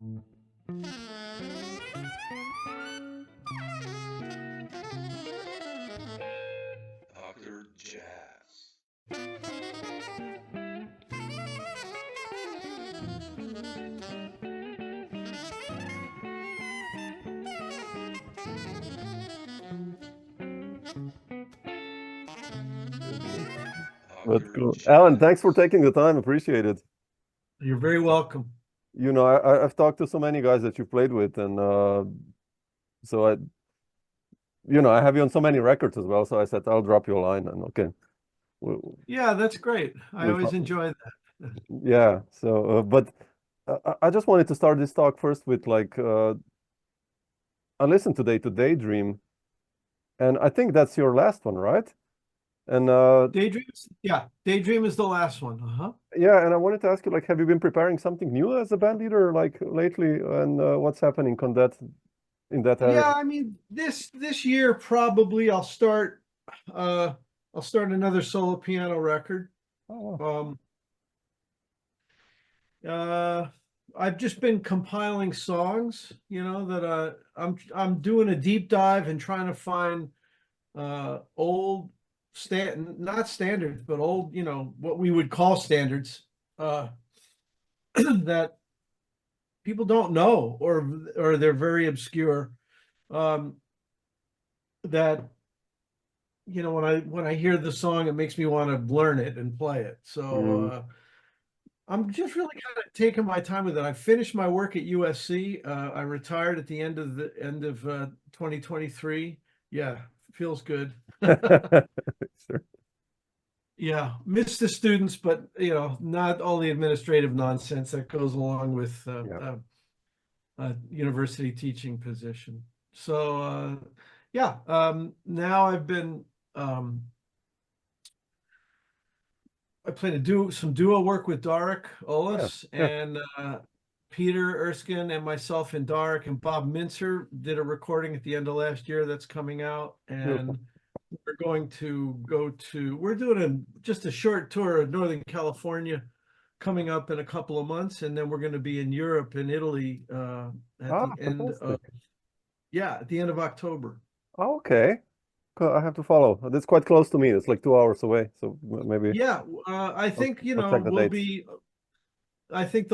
Dr. Jazz. That's Dr. cool. Alan, thanks for Jazz. taking the time. Appreciate it. You're very welcome. You know, I've talked to so many guys that you played with, and so I have you on so many records as well. So I said I'll drop you a line, and okay, we, Yeah, that's great. I we'll always talk. enjoy that. Yeah. So, but I just wanted to start this talk first with like I listened today to Daydream, and I think that's your last one, right? And Daydream is the last one. Uh-huh. yeah, and I wanted to ask you, like, have you been preparing something new as a band leader, like lately, and what's happening on that in that area? Yeah, I mean this year probably I'll start another solo piano record. Oh, Um I've just been compiling songs, that I'm doing a deep dive and trying to find old not standards, but old, what we would call standards uh that people don't know, or they're very obscure, um that when I hear the song, it makes me want to learn it and play it. So mm, I'm just really kind of taking my time with it. I finished my work at USC. I retired at the end of 2023. Yeah, feels good. sure. Yeah, miss the students, but not all the administrative nonsense that goes along with Yeah. a university teaching position. So yeah, now I've been I plan to do some duo work with Darick Yeah. Olis Yeah. and Peter Erskine and myself and Darick and Bob Mincer did a recording at the end of last year that's coming out, Beautiful. and we're doing just a short tour of Northern California coming up in a couple of months, and then we're going to be in Europe and Italy at Ah, the end fantastic. of October. Oh, okay. Cool. I have to follow. That's quite close to me. It's like 2 hours away. So maybe Yeah, I think I'll check the we'll dates. be. I think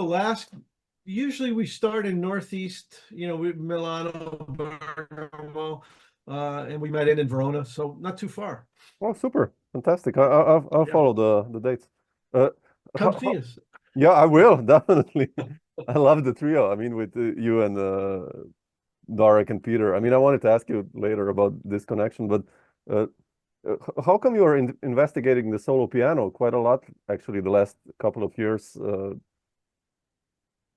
usually we start in Northeast, with Milano, Bergamo, and we might end in Verona, so not too far. Oh, super. Fantastic. I'll Yeah, follow the dates. Uh, come see us. yeah, I will definitely. I love the trio. I mean, with you and Darick and Peter. I mean, I wanted to ask you later about this connection, but uh, how come you are investigating the solo piano quite a lot, actually, the last couple of years?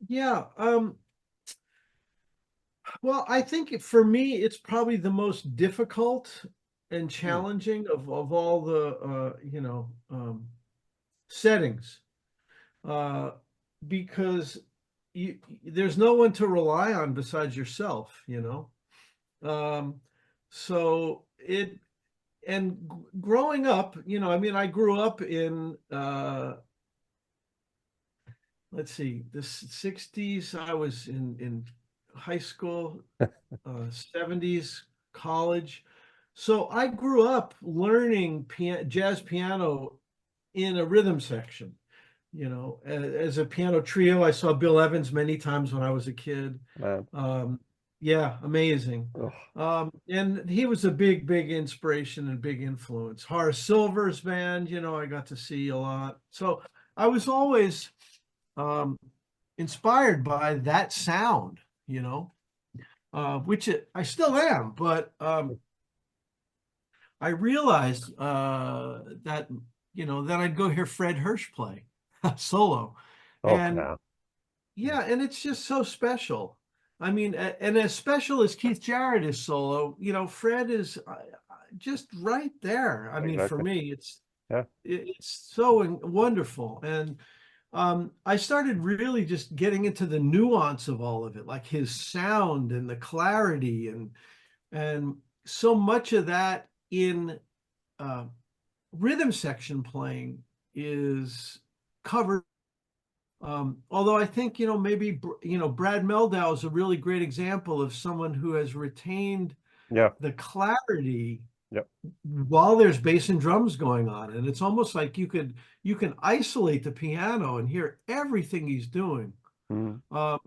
Yeah, well, I think for me, it's probably the most difficult and Hmm. challenging of all the settings, uh, because there's no one to rely on besides yourself, Um, so growing up, I mean, I grew up in let's see, the 60s. I was in high school, 70s, college. So I grew up learning jazz piano in a rhythm section. As a piano trio, I saw Bill Evans many times when I was a kid. Man. Yeah, amazing. Ugh. And he was a big, big inspiration and big influence. Horace Silver's band, I got to see a lot. So I was always inspired by that sound, which I still am. But I realized that, then I'd go hear Fred Hirsch play solo. Oh, And yeah. yeah, and it's just so special. I mean, and as special as Keith Jarrett is solo, Fred is just right there. I mean, for Exactly. me, Yeah. it's so wonderful. And I started really just getting into the nuance of all of it, like his sound and the clarity, and so much of that in rhythm section playing is covered Although I think, maybe, Brad Meldau is a really great example of someone who has retained Yeah. the clarity Yeah. while there's bass and drums going on. And it's almost like you can isolate the piano and hear everything he's doing. Mm. A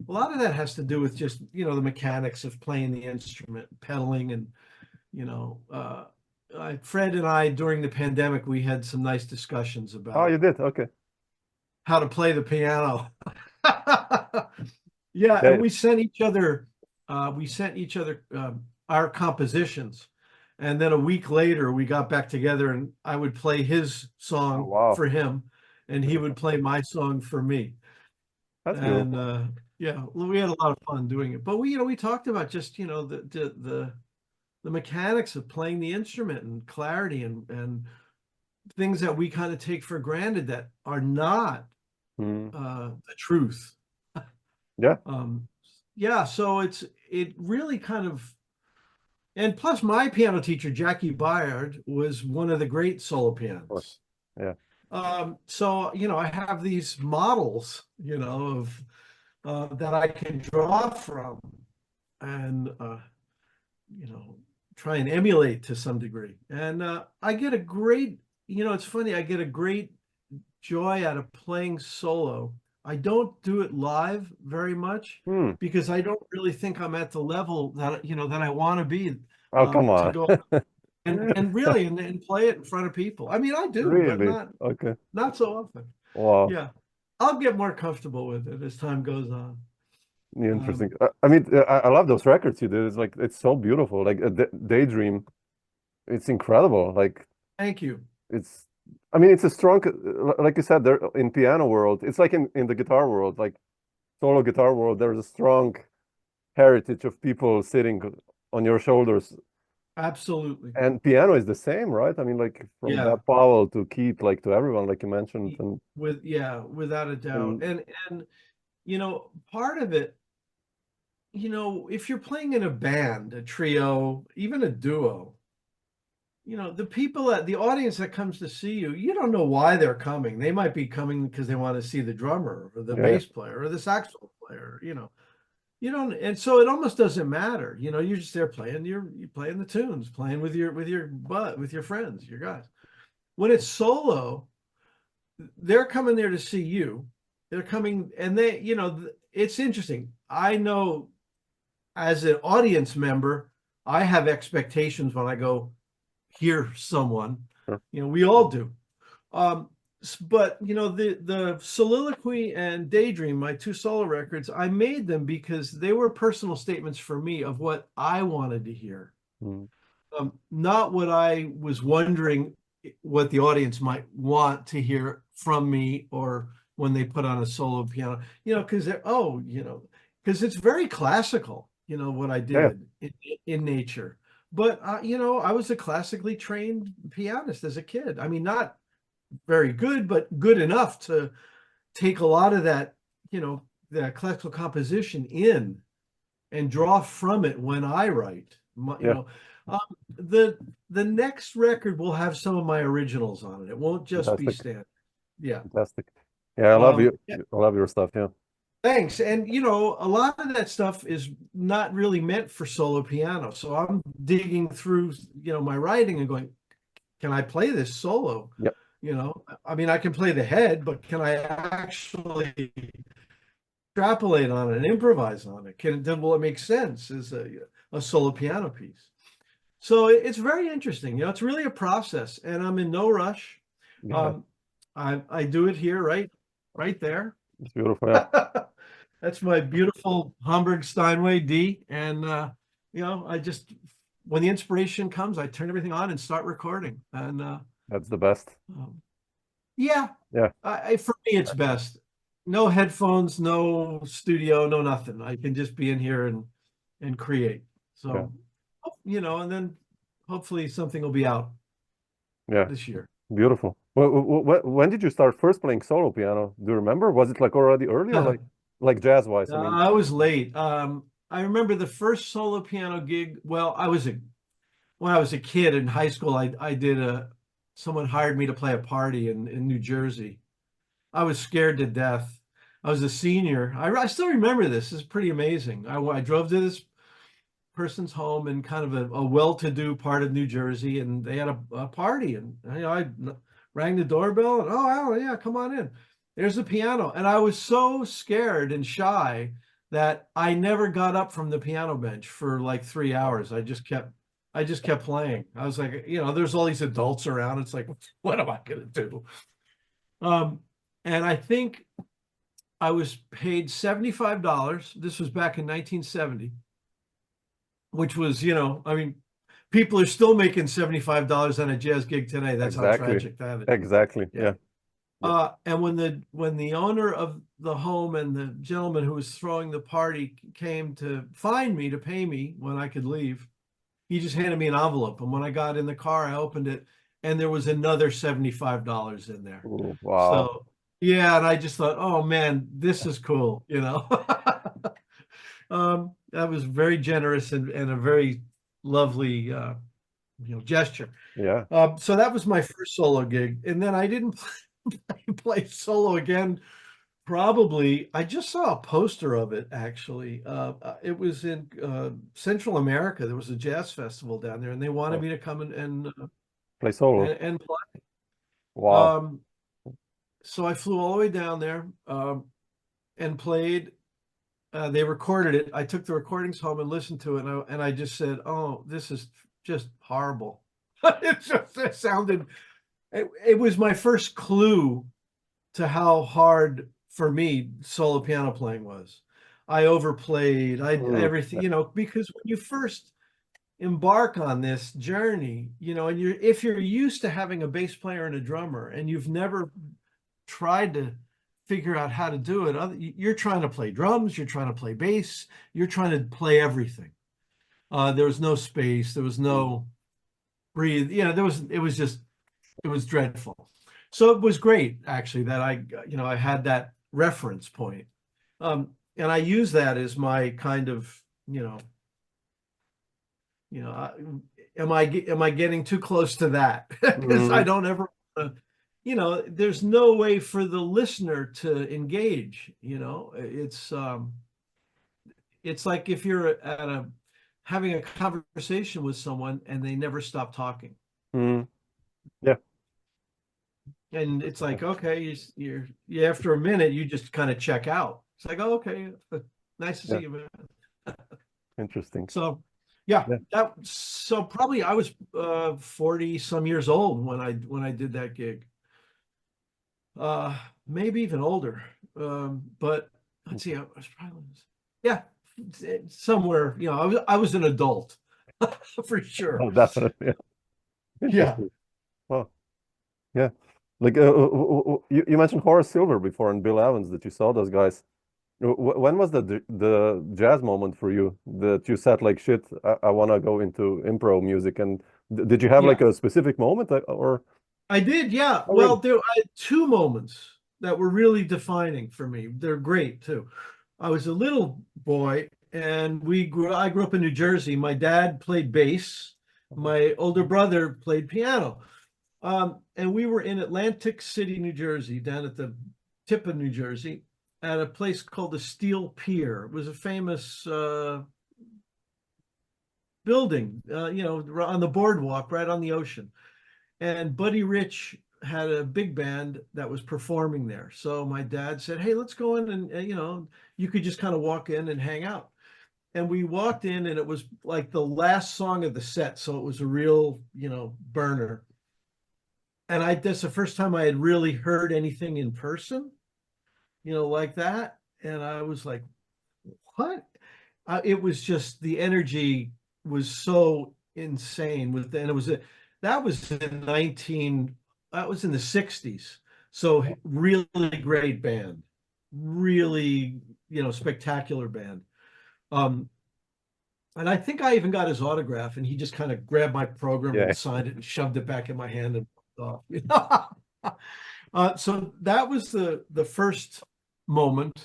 lot of that has to do with just, the mechanics of playing the instrument, pedaling, and, Fred and I, during the pandemic, we had some nice discussions Oh, about you did? Okay. how to play the piano. Yeah, Yeah. and we sent each other our compositions. And then a week later, we got back together and I would play his Oh, song wow. for him and he would play my song for me. That's And beautiful. yeah, we had a lot of fun doing it. But we talked about just, the mechanics of playing the instrument and clarity and things that we kind of take for granted that are not Mm. the truth. Yeah. Yeah, so it really kind of, and plus my piano teacher, Jackie Byard, was one of the great solo Of course. pianists. Yeah. So, I have these models, of that I can draw from and, try and emulate to some degree. And I get a great, it's funny, I get a great joy out of playing solo. I don't do it live very much Hmm. because I don't really think I'm at the level that, that I want to be Oh, come to on. go and really and play it in front of people. I mean, I do, but Really? Okay. not so often. Wow. Yeah. I'll get more comfortable with it as time goes on. Interesting. I mean, I love those records you did. It's like, it's so beautiful. Like Daydream, it's incredible. Like, Thank you. I mean, it's a strong, like you said, there in piano world, it's like in the guitar world, like solo guitar world, there's a strong heritage of people sitting on your shoulders. Absolutely. And piano is the same, right? I mean, like from Yeah. Bud Powell to Keith, like to everyone, like you mentioned, and Without a doubt. And part of it, if you're playing in a band, a trio, even a duo, the audience that comes to see you, you don't know why they're coming. They might be coming because they want to see the drummer or the yeah, bass player or the saxophone player, You don't, and so it almost doesn't matter. You're just there playing, you're playing the tunes, playing with your with your friends, your guys. When it's solo, they're coming there to see you. They're coming and it's interesting. I know as an audience member, I have expectations when I go hear someone. sure. We all do. But the Soliloquy and Daydream, my two solo records, I made them because they were personal statements for me of what I wanted to hear. Mm. Not what I was wondering what the audience might want to hear from me or when they put on a solo piano, because because it's very classical, what I Yeah, did in nature. But, I was a classically trained pianist as a kid. I mean, not very good, but good enough to take a lot of that, that classical composition in and draw from it when I write. yeah, The next record will have some of my originals on it. It won't just be fantastic, standard. Yeah. fantastic. Yeah, I love you. Yeah. I love your stuff. Yeah, Thanks. And a lot of that stuff is not really meant for solo piano. So I'm digging through, my writing and going, can I play this solo? yep, I mean, I can play the head, but can I actually extrapolate on it and improvise on it? Will it make sense as a solo piano piece? So it's very interesting. It's really a process, and I'm in no rush. yeah, I do it here, right there. it's beautiful. Yeah, That's my beautiful Hamburg Steinway D, and I just when the inspiration comes, I turn everything on and start recording, and that's the best. yeah, Yeah, for me it's best. No headphones, no studio, no nothing. I can just be in here and create. yeah, So, and then hopefully something will be out yeah, this year. beautiful. When did you start first playing solo piano? Do you remember? Was it like already early or like jazz wise? I mean, I was late. I remember the first solo piano gig. Well, when I was a kid in high school, I someone hired me to play a party in New Jersey. I was scared to death. I was a senior. I still remember this. This is pretty amazing. I drove to this person's home in kind of a well-to-do part of New Jersey, and they had a party, and I rang the doorbell, and oh, Alan, yeah, come on in. There's the piano, and I was so scared and shy that I never got up from the piano bench for like 3 hours. I just kept playing. I was like, there's all these adults around. It's like, what am I gonna do? And I think I was paid $75. This was back in 1970, which was, I mean, people are still making $75 on a jazz gig today. That's how tragic that is. Exactly. Yeah. And when the owner of the home and the gentleman who was throwing the party came to find me to pay me when I could leave, he just handed me an envelope. And when I got in the car, I opened it, and there was another $75 in there. Ooh, wow. So yeah, and I just thought, oh man, this is cool, That was very generous and a very lovely gesture. Yeah. So that was my first solo gig, and then I didn't play solo again. Probably, I just saw a poster of it actually. It was in Central America. There was a jazz festival down there, and they wanted me to come and play solo and play. Wow. So I flew all the way down there and played. They recorded it. I took the recordings home and listened to it, and I just said, "Oh, this is just horrible." It sounded. It was my first clue to how hard for me solo piano playing was. I overplayed. Everything, because when you first embark on this journey, and if you're used to having a bass player and a drummer, and you've never tried to figure out how to do it, you're trying to play drums, you're trying to play bass, you're trying to play everything. There was no space, there was no breathe, it was dreadful. So it was great actually that I had that reference point. And I use that as my kind of, am I getting too close to that? Because I don't ever there's no way for the listener to engage. It's like if you're having a conversation with someone and they never stop talking. Yeah. And it's like, okay, you're after a minute, you just kind of check out. It's like, oh, okay, nice to see you, man. Interesting. So so probably I was 40 some years old when I did that gig. Maybe even older. But let's see, I was probably somewhere, I was an adult for sure. Oh, definitely. Yeah. Well, yeah. Like you mentioned Horace Silver before and Bill Evans, that you saw those guys. When was the jazz moment for you that you said like, shit, I want to go into improv music? And did you have like a specific moment or? I did, yeah. Oh, well, really? I had two moments that were really defining for me. They're great too. I was a little boy, and I grew up in New Jersey. My dad played bass. My older brother played piano. And we were in Atlantic City, New Jersey, down at the tip of New Jersey, at a place called the Steel Pier. It was a famous building, on the boardwalk, right on the ocean. And Buddy Rich had a big band that was performing there. So my dad said, hey, let's go in and, you could just kind of walk in and hang out. And we walked in, and it was like the last song of the set. So it was a real, burner. And that's the first time I had really heard anything in person, like that. And I was like, what? It was just, the energy was so insane and that was in the 60s. So really great band, really, spectacular band. And I think I even got his autograph, and he just kind of grabbed my program and signed it and shoved it back in my hand and off. So that was the first moment.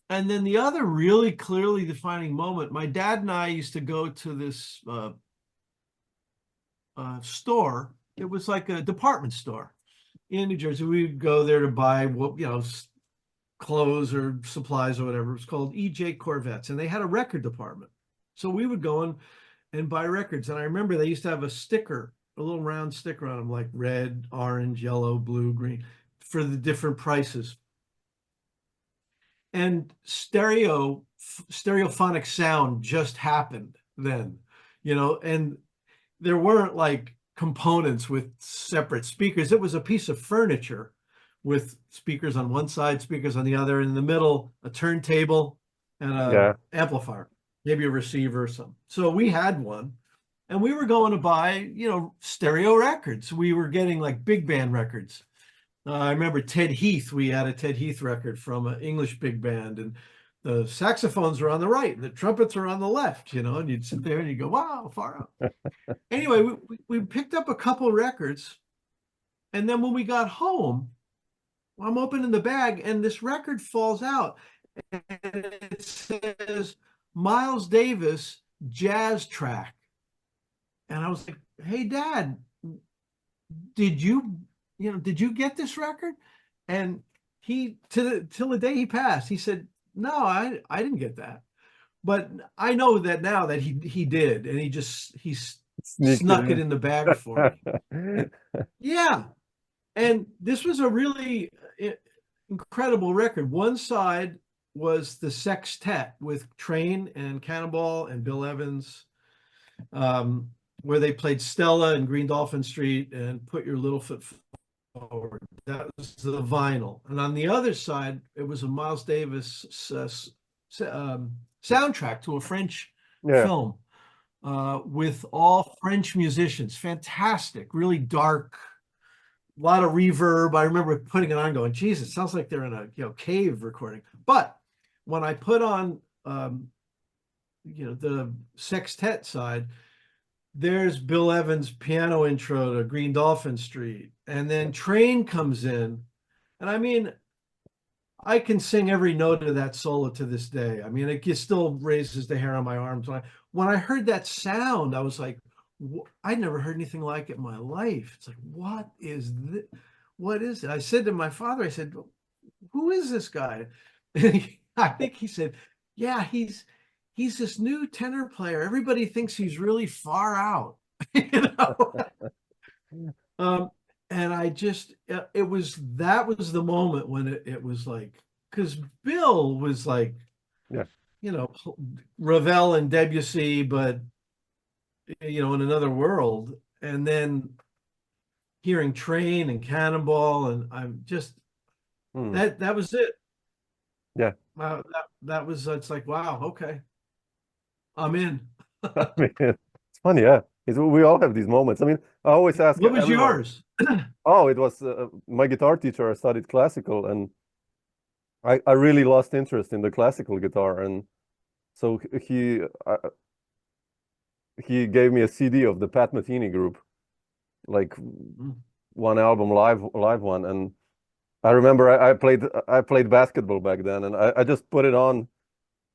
And then the other really clearly defining moment, my dad and I used to go to this store. It was like a department store. in New Jersey. We'd go there to buy what, clothes or supplies or whatever. It was called EJ Corvettes, and they had a record department. So we would go in and buy records. And I remember they used to have a sticker, a little round sticker on them, like red, orange, yellow, blue, green, for the different prices. And stereophonic sound just happened then, and there weren't like components with separate speakers. It was a piece of furniture with speakers on one side, speakers on the other, and in the middle, a turntable and a amplifier, maybe a receiver or something. So we had one, and we were going to buy, stereo records. We were getting like big band records. I remember Ted Heath. We had a Ted Heath record from an English big band, and the saxophones were on the right and the trumpets are on the left, and you'd sit there and you go, wow, far out. Anyway, we picked up a couple records, and then when we got home, I'm opening the bag and this record falls out, and it says Miles Davis jazz track. And I was like, hey, Dad, did you get this record? And he, till the day he passed, he said, no, I didn't get that. But I know that now that he did, and he snuck it in the bag for me. Yeah. And this was a really incredible record. One side was the sextet with Train and Cannonball and Bill Evans, where they played Stella and Green Dolphin Street and Put Your Little Foot Forward. That was the vinyl. And on the other side, it was a Miles Davis soundtrack to a French film with all French musicians. Fantastic, really dark, a lot of reverb. I remember putting it on going, geez, it sounds like they're in a cave recording. But when I put on the sextet side, there's Bill Evans' piano intro to Green Dolphin Street. And then Train comes in. And I mean, I can sing every note of that solo to this day. I mean, it still raises the hair on my arms. When I heard that sound, I was like, I'd never heard anything like it in my life. It's like, what is this? What is it? I said to my father, I said, who is this guy? And I think he said, yeah, he's this new tenor player. Everybody thinks he's really far out, and I just, that was the moment when it was like, because Bill was like, Ravel and Debussy, but, in another world. And then hearing Train and Cannonball, and I'm just, that was it. Yeah. That was, it's like, wow, okay. I'm in. I mean, it's funny, yeah. We all have these moments. I mean, I always ask. What was yours? Oh, it was my guitar teacher. I studied classical, and I really lost interest in the classical guitar, and so he gave me a CD of the Pat Metheny group, like one album, live one, and I remember I played basketball back then, and I just put it on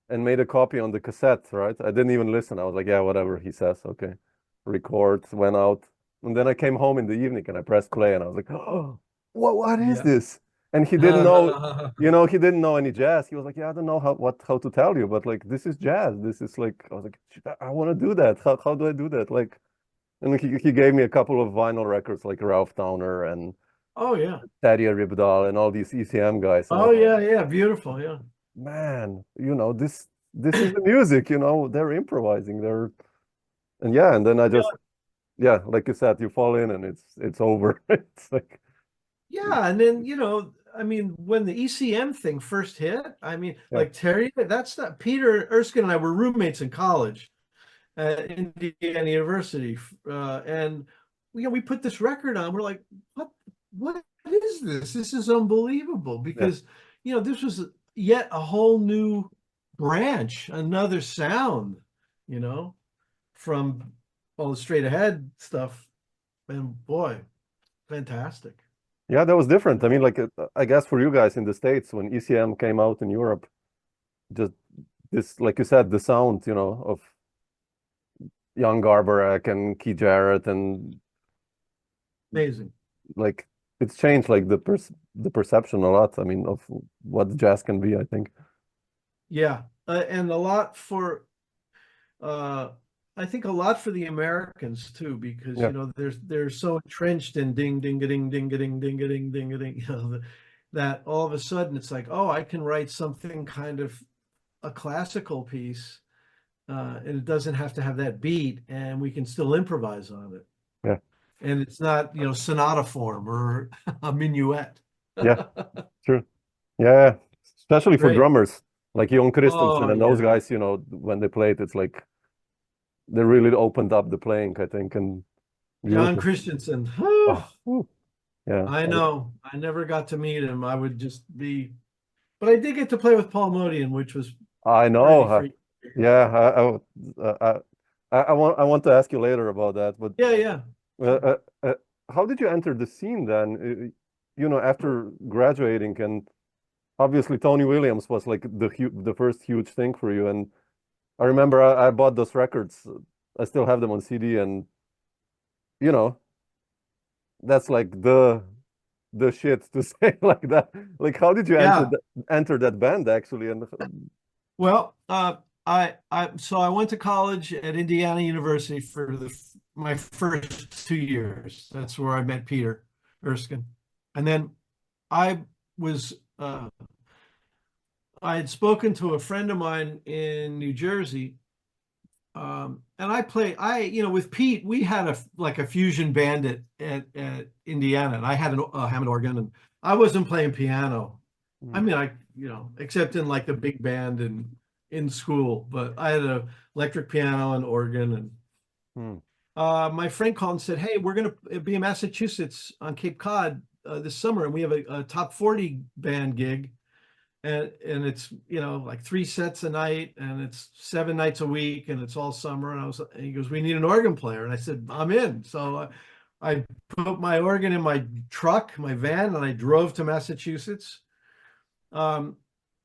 and made a copy on the cassette, right? I didn't even listen. I was like, yeah, whatever he says, okay. Record, went out. And then I came home in the evening and I pressed play and I was like, oh, what is this? And he didn't know, he didn't know any jazz. He was like, yeah, I don't know how to tell you, but like, this is jazz. This is like, I was like, I want to do that. How do I do that? Like, and he gave me a couple of vinyl records like Ralph Towner and Thaddeus Ribdahl and all these ECM guys. Oh, yeah, beautiful, yeah. Man, this is the music, they're improvising, and then I just, like you said, you fall in and it's over. It's like, and then, I mean, when the ECM thing first hit, I mean, like Terry, that's not Peter Erskine and I were roommates in college at Indiana University. And we put this record on, we're like, what is this? This is unbelievable, because, this was yet a whole new branch, another sound, from all the straight ahead stuff. And boy, fantastic. Yeah, that was different. I mean, like, I guess for you guys in the States, when ECM came out in Europe, just this, like you said, the sound, of Jan Garbarek and Keith Jarrett and amazing. Like, it's changed like the perception a lot. I mean, of what jazz can be, I think. Yeah, and a lot for I think a lot for the Americans too, because Yeah. you know they're so entrenched in ding ding a ding ding a ding ding a ding ding a ding, you know, that all of a sudden it's like, oh, I can write something kind of a classical piece, and it doesn't have to have that beat, and we can still improvise on it. Yeah. And it's not, you know, sonata form or a minuet. Yeah. True. Yeah. Especially for Great. drummers like Jon Christensen Oh and those yeah. guys, you know, when they played, it's like they really opened up the playing, I think, and John beautiful. Christensen. Oh, whew. Yeah. I know. I never got to meet him. I would just be, but I did get to play with Paul Modian, which was I pretty know. freaky. Yeah. I want to ask you later about that, but Yeah, yeah. uh, how did you enter the scene then? You know, after graduating, and obviously Tony Williams was like the first huge thing for you. And I remember I bought those records. I still have them on CD, and you know, that's like the shit to say like that. Like, how did you Yeah. enter that band actually? And Well, so I went to college at Indiana University for my first 2 years. That's where I met Peter Erskine. And then I was I had spoken to a friend of mine in New Jersey. And you know, with Pete, we had a fusion band at Indiana, and I had a Hammond organ, and I wasn't playing piano. I mean, you know, except in like the big band and in school, but I had a electric piano and organ. And Hmm. my friend called and said, "Hey, we're going to be in Massachusetts on Cape Cod this summer, and we have a top 40 band gig, and it's, you know, like 3 sets a night, and it's 7 nights a week, and it's all summer." And he goes, "We need an organ player," and I said, "I'm in." So I put my organ in my truck, my van, and I drove to Massachusetts.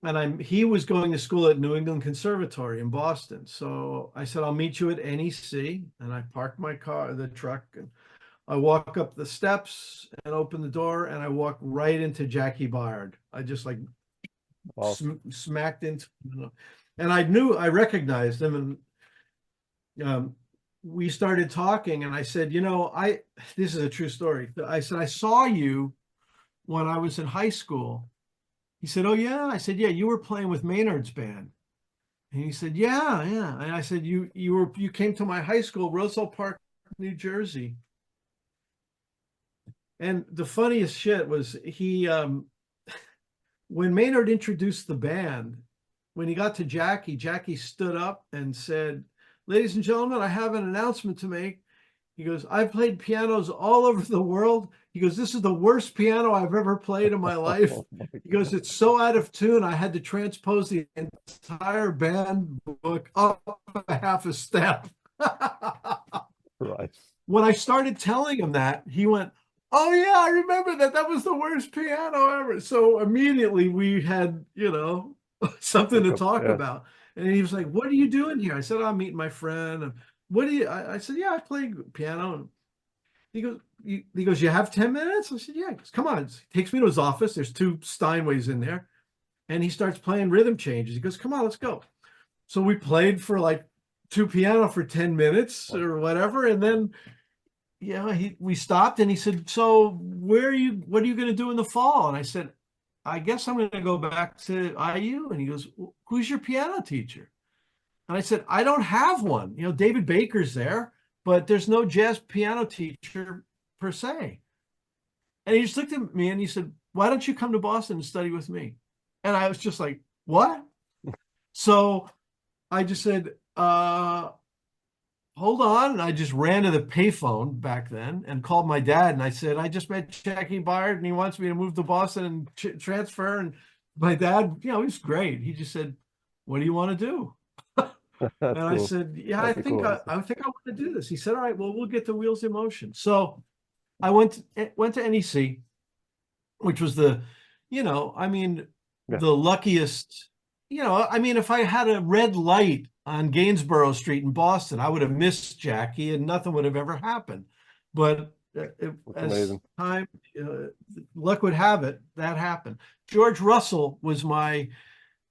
And he was going to school at New England Conservatory in Boston. So I said, "I'll meet you at NEC." And I parked the truck, and I walk up the steps and open the door, and I walk right into Jackie Byard. I just like Wow. smacked into him. And I recognized him, and we started talking, and I said, "You know, this is a true story." I said, "I saw you when I was in high school." He said, "Oh yeah." I said, "Yeah, you were playing with Maynard's band." And he said, "Yeah, yeah." And I said, you came to my high school, Roselle Park, New Jersey." And the funniest shit was when Maynard introduced the band, when he got to Jackie stood up and said, "Ladies and gentlemen, I have an announcement to make." He goes, "I've played pianos all over the world." He goes, "This is the worst piano I've ever played in my life." Oh my He goes, "It's so out of tune, I had to transpose the entire band book up a half a step." Right. When I started telling him that, he went, "Oh yeah, I remember that. That was the worst piano ever." So immediately we had, you know, something to talk Yeah. about. And he was like, "What are you doing here?" I said, "I'm meeting my friend." And I said, "Yeah, I play piano." And he goes, "You have 10 minutes?" I said, "Yeah." He goes, "Come on." He takes me to his office. There's 2 Steinways in there. And he starts playing rhythm changes. He goes, "Come on, let's go." So we played for like 2 piano for 10 minutes or whatever. And then, yeah, we stopped, and he said, "So what are you going to do in the fall?" And I said, "I guess I'm going to go back to IU." And he goes, "Who's your piano teacher?" And I said, "I don't have one. You know, David Baker's there, but there's no jazz piano teacher per se." And he just looked at me and he said, "Why don't you come to Boston and study with me?" And I was just like, "What?" So I just said, "Hold on." And I just ran to the payphone back then and called my dad. And I said, "I just met Jackie Byard, and he wants me to move to Boston and transfer." And my dad, you know, he's great. He just said, "What do you want to do?" That's And I cool. said, "Yeah, That's a cool answer. I think I want to do this." He said, "All right, well, we'll get the wheels in motion." So I went to NEC, which was you know, I mean, Yeah. the luckiest, you know, I mean, if I had a red light on Gainsborough Street in Boston, I would have missed Jackie and nothing would have ever happened. But That's as amazing. time, luck would have it, that happened. George Russell was my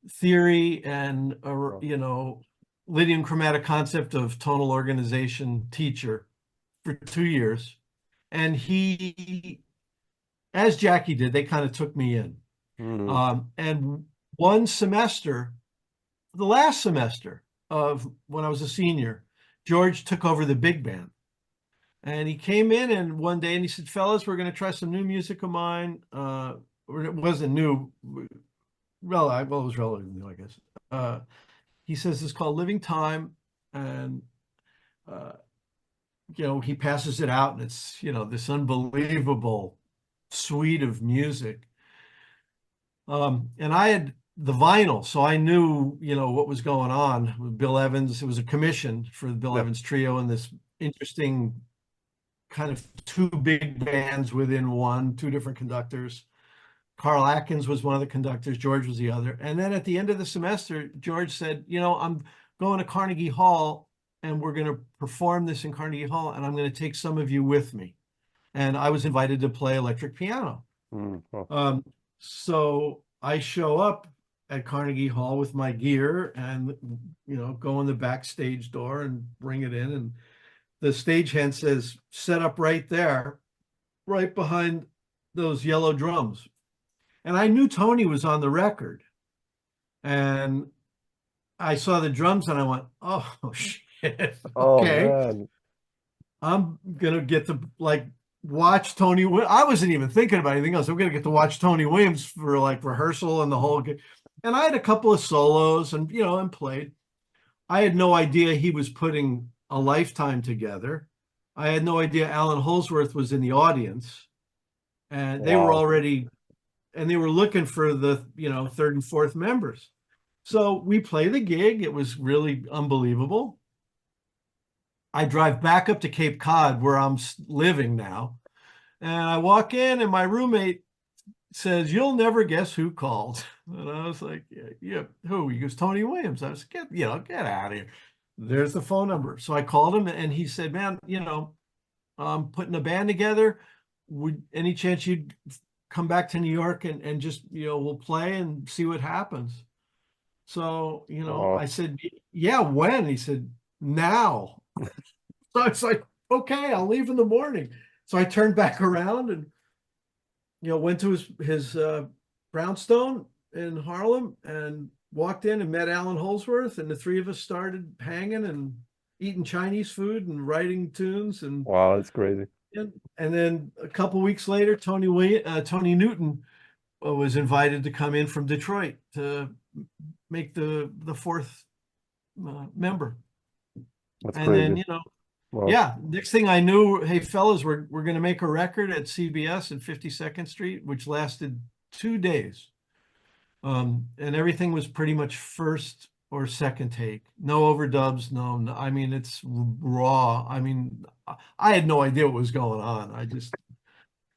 theory and, you know, Lydian chromatic concept of tonal organization teacher for 2 years. And he, as Jackie did, they kind of took me in. And one semester, the last semester of when I was a senior, George took over the big band. And he came in and one day and he said, fellas, we're going to try some new music of mine. Or it wasn't new. Well, it was relatively new, I guess. He says it's called Living Time. And, you know, he passes it out and it's, you know, this unbelievable suite of music. And I had the vinyl, so I knew, you know, what was going on with Bill Evans. It was a commission for the Bill Evans Trio and this interesting kind of 2 big bands within one, 2 different conductors. Carl Atkins was one of the conductors, George was the other. And then at the end of the semester, George said, you know, I'm going to Carnegie Hall and we're going to perform this in Carnegie Hall and I'm going to take some of you with me. And I was invited to play electric piano. So I show up at Carnegie Hall with my gear and, you know, go in the backstage door and bring it in. And the stagehand says, set up right there, right behind those yellow drums. And I knew Tony was on the record. And I saw the drums and I went, oh, shit. Okay. Man. I'm going to get to like watch Tony. I wasn't even thinking about anything else. I'm going to get to watch Tony Williams for like rehearsal and the whole. And I had a couple of solos and, you know, and played. I had no idea he was putting a lifetime together. I had no idea Allan Holdsworth was in the audience. And they were already, and they were looking for the, you know, 3rd and 4th members. So we play the gig. It was really unbelievable. I drive back up to Cape Cod where I'm living now. And I walk in and my roommate says, you'll never guess who called. And I was like, yeah, who? He goes, Tony Williams. I was, get out of here. There's the phone number. So I called him and he said, man, you know, I'm putting a band together. Would any chance you'd come back to New York and just, you know, we'll play and see what happens. So, you know, I said, yeah, when? He said, now. So I was like, okay, I'll leave in the morning. So I turned back around and, you know, went to his brownstone in Harlem and walked in and met Allan Holdsworth. And the 3 of us started hanging and eating Chinese food and writing tunes. And wow, that's crazy. And then a couple of weeks later, Tony Newton was invited to come in from Detroit to make the 4th member. That's and crazy. Then, you know, yeah, next thing I knew, hey, fellas, we're going to make a record at CBS at 52nd Street, which lasted 2 days. And everything was pretty much first or second take. No overdubs, no, I mean, it's raw. I mean, I had no idea what was going on. I just,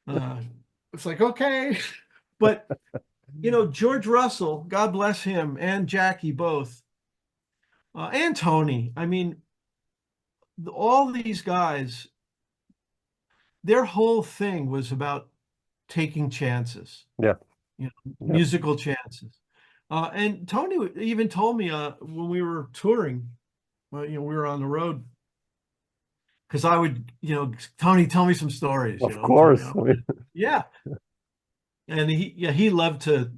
it's like, okay. But, you know, George Russell, God bless him, and Jackie both, and Tony. I mean, all these guys, their whole thing was about taking chances. Yeah. You know, musical chances. And Tony even told me when we were touring, you know, we were on the road, because I would, you know, Tony, tell me some stories. Of you know, course. I mean, yeah. And he loved to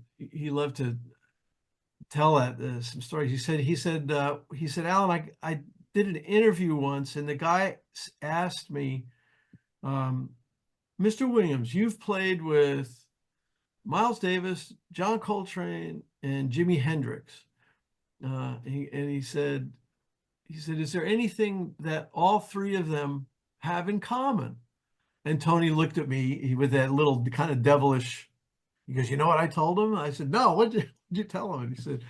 tell some stories. He said, Alan, I did an interview once, and the guy asked me, Mr. Williams, you've played with Miles Davis, John Coltrane, and Jimi Hendrix. He said, is there anything that all 3 of them have in common? And Tony looked at me with that little kind of devilish, he goes, you know what I told him? I said, no, what'd you tell him? And he said,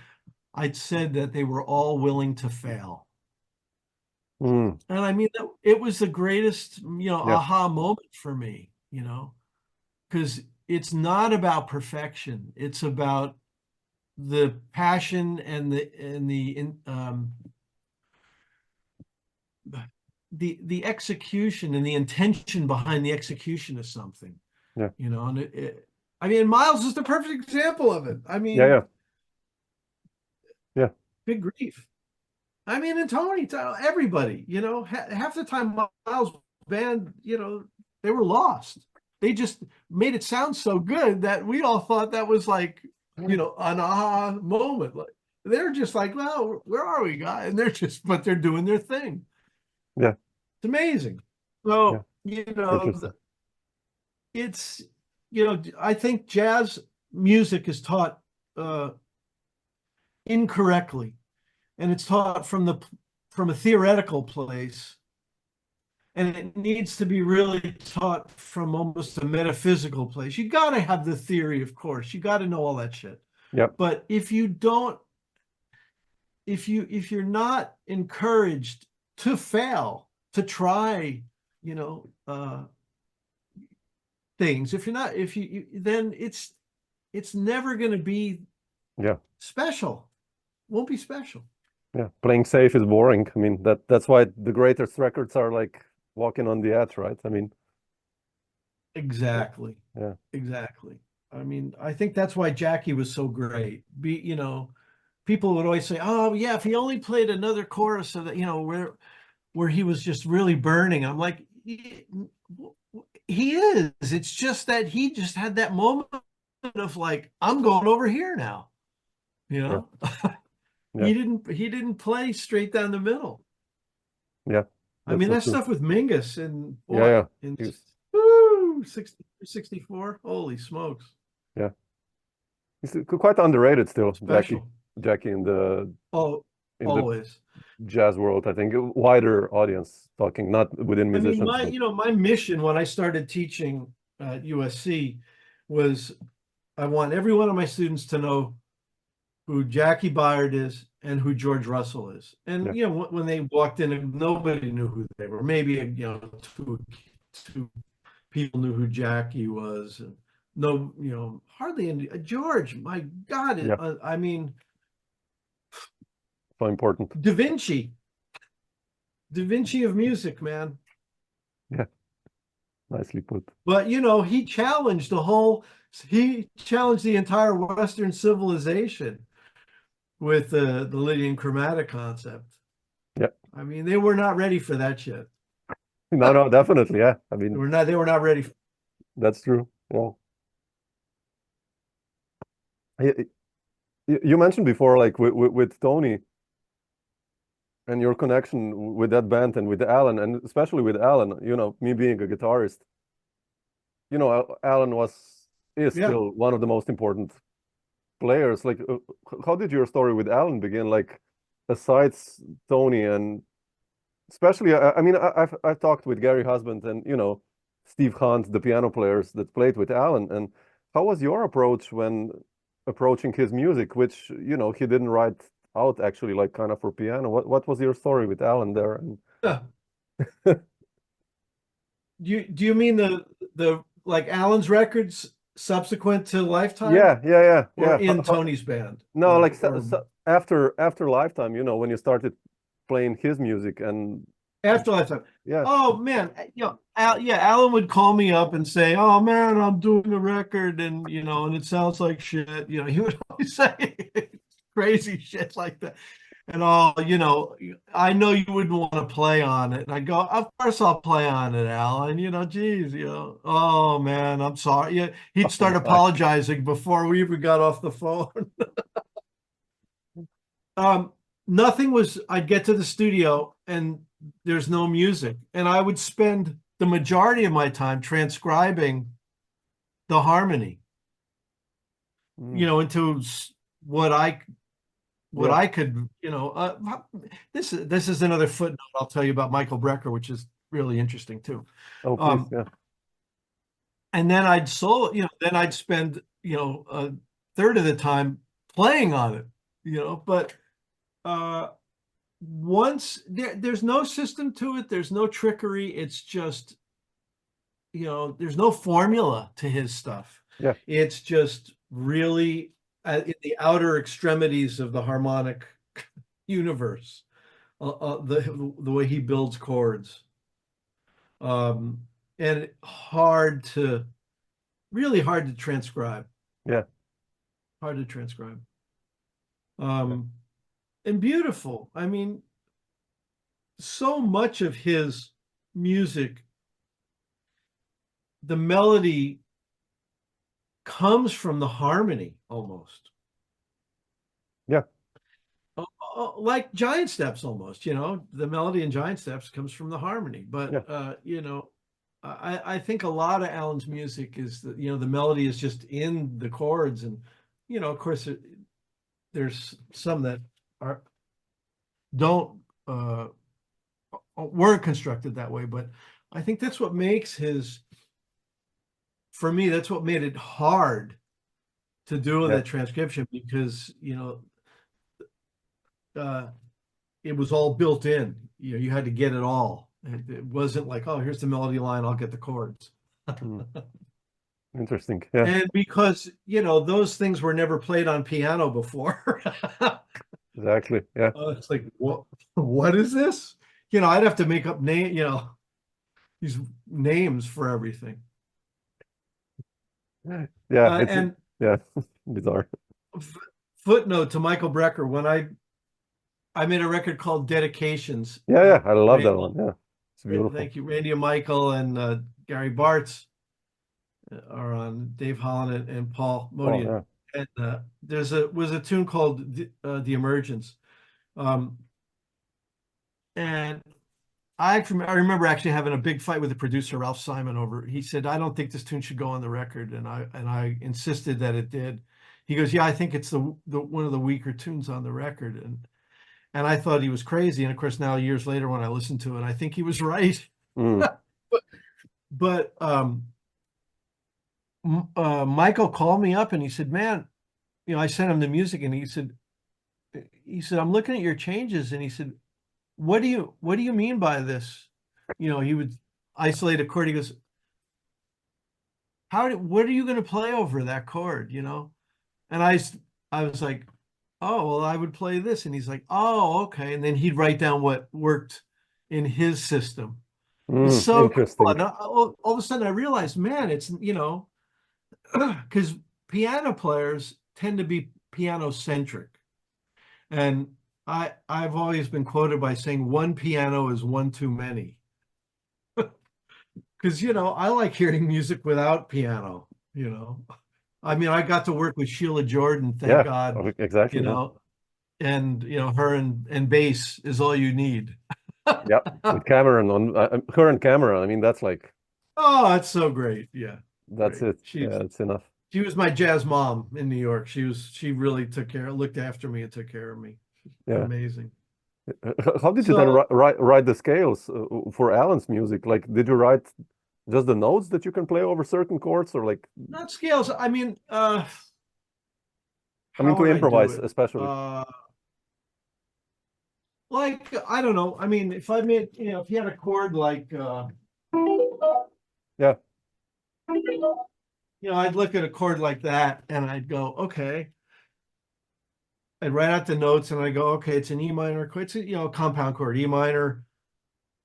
I said that they were all willing to fail. And I mean, it was the greatest, you know, aha moment for me, you know, because it's not about perfection. It's about the passion and the the execution and the intention behind the execution of something. Yeah. You know, and I mean, Miles is the perfect example of it. I mean, yeah. Big grief. I mean, and Tony, everybody, you know, half the time Miles' band, you know, they were lost. They just made it sound so good that we all thought that was like, you know, an aha moment. Like they're just like, well, where are we, guys? And but they're doing their thing. Yeah. It's amazing. So, you know, it's, you know, I think jazz music is taught incorrectly, and it's taught from a theoretical place, and it needs to be really taught from almost a metaphysical place. You got to have the theory, of course. You got to know all that shit. Yeah. But if you don't, if you're not encouraged to fail, to try, you know, things, then it's never going to be special. Won't be special. Yeah, playing safe is boring. I mean, that's why the greatest records are like walking on the edge, right? I mean, exactly. Yeah. Exactly. I mean, I think that's why Jackie was so great. You know, people would always say, "Oh, yeah, if he only played another chorus so that, you know, where he was just really burning." I'm like, he is. It's just that he just had that moment of like, I'm going over here now. You know? Yeah. He didn't play straight down the middle. Yeah. I mean, that stuff with Mingus and in 64. Holy smokes. Yeah. He's quite underrated still, Special. Jackie in the always jazz world. I think wider audience talking, not within musicians. I mean, my mission when I started teaching at USC was I want every one of my students to know who Jackie Byard is and who George Russell is. And, you know, when they walked in, nobody knew who they were. Maybe, you know, two people knew who Jackie was. And no, you know, hardly any. George, my God. I mean. So important. Da Vinci of music, man. Yeah. Nicely put. But, you know, he challenged the entire Western civilization with the Lydian chromatic concept. Yeah. I mean, they were not ready for that shit. No, definitely. Yeah. I mean, they were not ready. That's true. Yeah. You mentioned before, like with Tony and your connection with that band and with Alan, and especially with Alan, you know, me being a guitarist, you know, Alan is still one of the most important players. Like, how did your story with Alan begin? Like, besides Tony, and especially, I mean, I've talked with Gary Husband and, you know, Steve Hunt, the piano players that played with Alan. And how was your approach when approaching his music, which, you know, he didn't write out actually, like kind of for piano? What was your story with Alan there? Do you mean the like Alan's records subsequent to Lifetime? Yeah. Or in Tony's band? No, like after Lifetime, you know, when you started playing his music and after Lifetime. Yeah. Oh man, you know, Alan would call me up and say, "Oh man, I'm doing a record, and you know, and it sounds like shit." You know, he would always say crazy shit like that. And you know, I know you wouldn't want to play on it. And I go, "Of course I'll play on it, Alan. You know, geez, you know, oh man, I'm sorry." Yeah, he'd start apologizing before we even got off the phone. I'd get to the studio and there's no music. And I would spend the majority of my time transcribing the harmony, you know, into what I could, you know, this is another footnote I'll tell you about Michael Brecker, which is really interesting too. Oh, please, yeah. And then I'd spend, you know, a third of the time playing on it, you know, but once there's no system to it, there's no trickery. It's just, you know, there's no formula to his stuff. Yeah. It's just really in the outer extremities of the harmonic universe, the way he builds chords. and really hard to transcribe. Yeah. Hard to transcribe. And beautiful. I mean, so much of his music, the melody comes from the harmony almost. Yeah. Like Giant Steps almost, you know, the melody in Giant Steps comes from the harmony. But, Yeah. you know, I think a lot of Alan's music is that, you know, the melody is just in the chords. And, you know, of course, there's some that weren't constructed that way. But I think that's what makes for me, that's what made it hard to do that transcription, because, you know, it was all built in. You know, you had to get it all. It wasn't like, oh, here's the melody line, I'll get the chords. Interesting. Yeah. And because, you know, those things were never played on piano before. Exactly. Yeah. It's like, what is this? You know, I'd have to make up these names for everything. Yeah. And bizarre. Footnote to Michael Brecker, when I made a record called Dedications. Yeah. I love that one. Yeah. It's beautiful. Thank you. Randy and Michael and Gary Bartz are on, Dave Holland and Paul Modian. And was a tune called The Emergence. And I remember actually having a big fight with the producer, Ralph Simon, over. He said, I don't think this tune should go on the record. And I insisted that it did. He goes, yeah, I think it's the one of the weaker tunes on the record. And I thought he was crazy. And of course, now years later, when I listened to it, I think he was right. But Michael called me up and he said, man, you know, I sent him the music, and he said, I'm looking at your changes. And he said, what do you mean by this? You know, he would isolate a chord. He goes, what are you going to play over that chord? You know? And I was like, oh, well, I would play this. And he's like, oh, okay. And then he'd write down what worked in his system. It was so interesting. cool. All of a sudden I realized, man, it's, you know, because piano players tend to be piano centric. And I've always been quoted by saying one piano is one too many. Because, you know, I like hearing music without piano, you know. I mean, I got to work with Sheila Jordan, thank God. Exactly. You know, and, you know, her and bass is all you need. Yeah, with Cameron on her and Cameron. I mean, that's like, oh, that's so great. Yeah, that's great. it. It's enough. She was my jazz mom in New York. She really looked after me and took care of me. Yeah, amazing. How did you then write the scales for Alan's music? Like, did you write just the notes that you can play over certain chords, or like not scales? I mean, to improvise, especially. Like, I don't know. I mean, if I made, you know, if you had a chord like, yeah, you know, I'd look at a chord like that and I'd go, okay. I'd write out the notes and I go, okay, it's an E minor chord. It's a, you know, compound chord, E minor,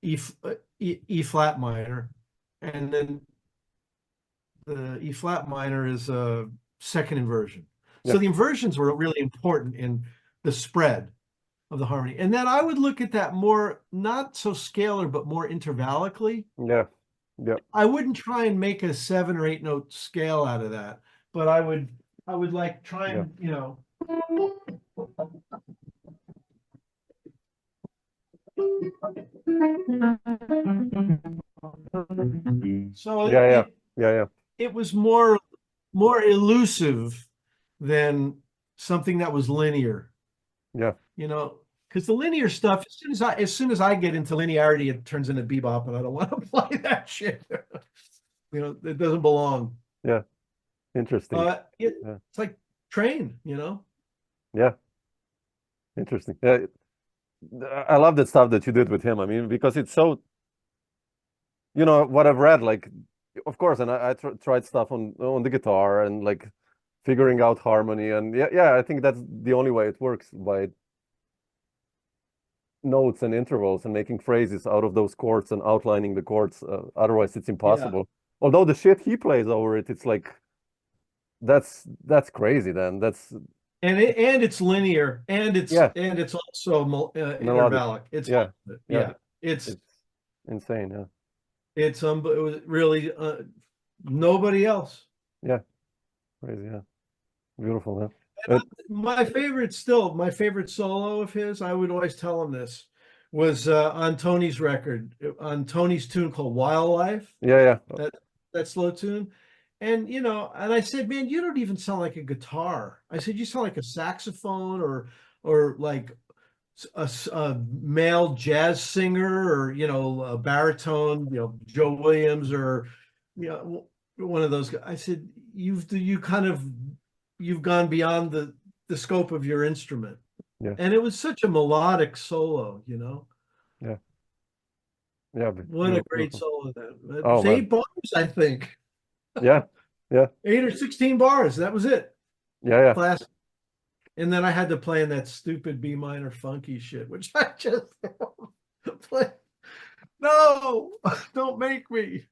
E flat minor, and then the E flat minor is a second inversion. Yeah. So the inversions were really important in the spread of the harmony. And then I would look at that more, not so scalar, but more intervallically. Yeah. Yeah. I wouldn't try and make a 7 or 8 note scale out of that, but I would like try and, you know. So it was more elusive than something that was linear. Yeah. You know, because the linear stuff, as soon as I get into linearity, it turns into bebop, and I don't want to play that shit. You know, it doesn't belong. Yeah. Interesting. It's like Train, you know? Yeah. Interesting. Yeah. I love that stuff that you did with him. I mean, because it's so, you know, what I've read, like, of course, and I tried stuff on the guitar and like figuring out harmony, and yeah, I think that's the only way it works, by notes and intervals and making phrases out of those chords and outlining the chords. Otherwise, it's Yeah. impossible. Although the shit he plays over it, it's like that's crazy. Then that's And it's linear, and yeah, it's also melodic. intervallic. It's Yeah, yeah, yeah, it's it's insane. Yeah, it was really nobody else. yeah, crazy. Yeah, beautiful. Man. My favorite solo of his, I would always tell him this, was on Tony's record, on Tony's tune called Wildlife, Yeah, that slow tune. And and I said, man, you don't even sound like a guitar. I said, you sound like a saxophone or like a male jazz singer, or a baritone, Joe Williams, or one of those guys. I said, you've gone beyond the scope of your instrument. yeah, And it was such a melodic solo, yeah, yeah. What a great solo that. It Oh was man. 8 bars, I think. Yeah, yeah, 8 or 16 bars. That was it. yeah. Classic. And then I had to play in that stupid B minor funky shit, which I just play. No, don't make me.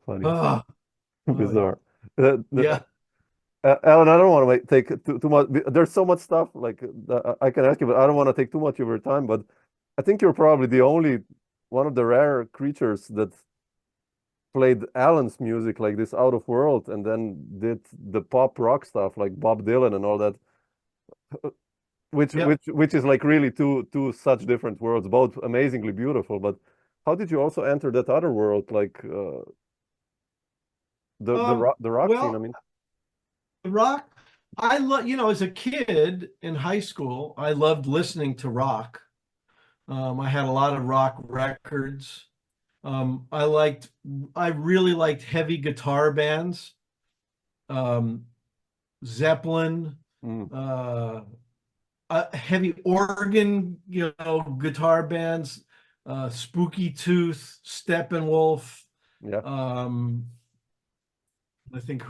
Funny, Oh, bizarre. yeah. Alan, I don't want to take too much. There's so much stuff like I can ask you, but I don't want to take too much of your time. But I think you're probably the only one of the rare creatures that played Alan's music like this out of world, and then did the pop rock stuff like Bob Dylan and all that, which Yep. which is like really two such different worlds, both amazingly beautiful. But how did you also enter that other world, like the rock scene? I Well, mean, rock, I love, as a kid in high school, I loved listening to rock. I had a lot of rock records. I really liked heavy guitar bands. Zeppelin, mm, heavy organ, guitar bands, Spooky Tooth, Steppenwolf. yeah, I think